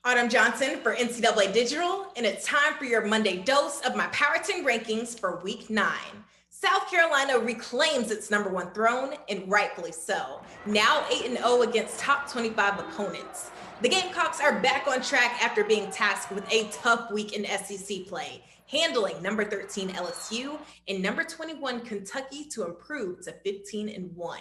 Autumn Johnson for NCAA Digital, and it's time for your Monday dose of my Power 10 rankings for Week 9. South Carolina reclaims its number one throne, and rightfully so, now 8-0 against top 25 opponents. The Gamecocks are back on track after being tasked with a tough week in SEC play, handling number 13 LSU and number 21 Kentucky to improve to 15-1.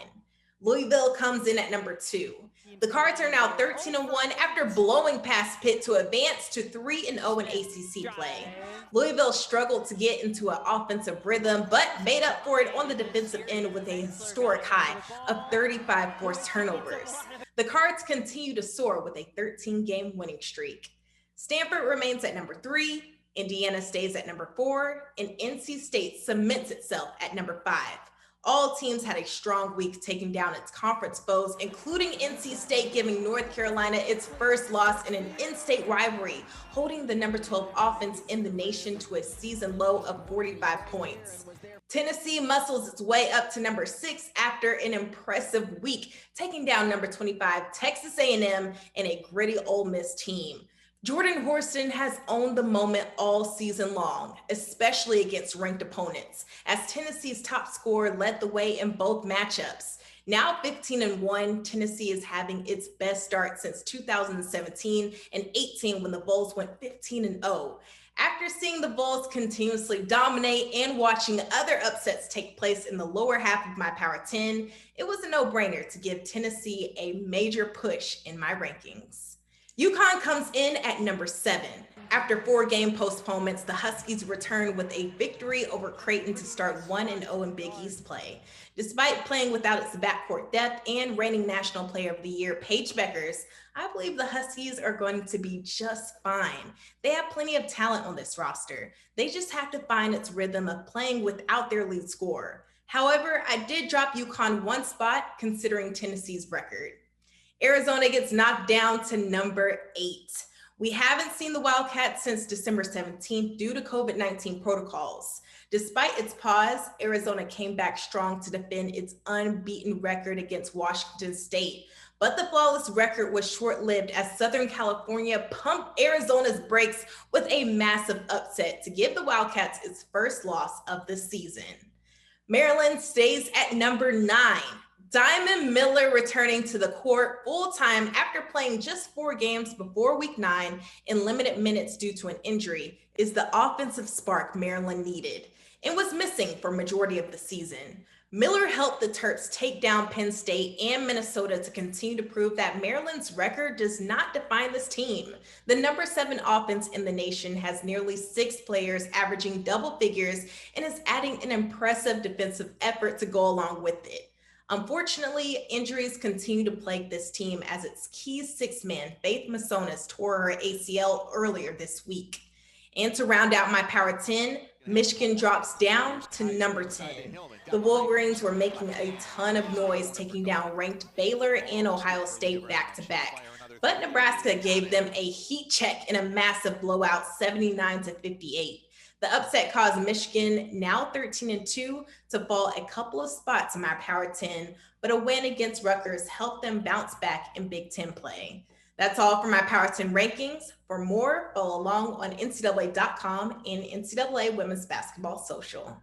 Louisville comes in at number 2. The Cards are now 13-1 after blowing past Pitt to advance to 3-0 in ACC play. Louisville struggled to get into an offensive rhythm, but made up for it on the defensive end with a historic high of 35 forced turnovers. The Cards continue to soar with a 13-game winning streak. Stanford remains at number 3, Indiana stays at number 4, and NC State cements itself at number 5. All teams had a strong week taking down its conference foes, including NC State giving North Carolina its first loss in an in-state rivalry, holding the number 12 offense in the nation to a season low of 45 points. Tennessee muscles its way up to number 6 after an impressive week, taking down number 25 Texas A&M and a gritty Ole Miss team. Jordan Horston has owned the moment all season long, especially against ranked opponents, as Tennessee's top scorer led the way in both matchups. Now 15-1, Tennessee is having its best start since 2017 and 18 when the Vols went 15-0. After seeing the Vols continuously dominate and watching other upsets take place in the lower half of my Power 10, it was a no-brainer to give Tennessee a major push in my rankings. UConn comes in at number 7. After 4-game postponements, the Huskies return with a victory over Creighton to start 1-0 in Big East play. Despite playing without its backcourt depth and reigning National Player of the Year, Paige Bueckers, I believe the Huskies are going to be just fine. They have plenty of talent on this roster. They just have to find its rhythm of playing without their lead scorer. However, I did drop UConn one spot considering Tennessee's record. Arizona gets knocked down to number 8. We haven't seen the Wildcats since December 17th due to COVID-19 protocols. Despite its pause, Arizona came back strong to defend its unbeaten record against Washington State. But the flawless record was short-lived as Southern California pumped Arizona's brakes with a massive upset to give the Wildcats its first loss of the season. Maryland stays at number 9. Diamond Miller returning to the court full-time after playing just 4 games before Week 9 in limited minutes due to an injury is the offensive spark Maryland needed and was missing for majority of the season. Miller helped the Terps take down Penn State and Minnesota to continue to prove that Maryland's record does not define this team. The number 7 offense in the nation has nearly 6 players averaging double figures and is adding an impressive defensive effort to go along with it. Unfortunately, injuries continue to plague this team as its key 6-man, Faith Massonis, tore her ACL earlier this week. And to round out my Power 10, Michigan drops down to number 10. The Wolverines were making a ton of noise, taking down ranked Baylor and Ohio State back-to-back. But Nebraska gave them a heat check in a massive blowout, 79-58. The upset caused Michigan, now 13-2, to fall a couple of spots in my Power 10, but a win against Rutgers helped them bounce back in Big Ten play. That's all for my Power 10 rankings. For more, follow along on NCAA.com and NCAA Women's Basketball Social.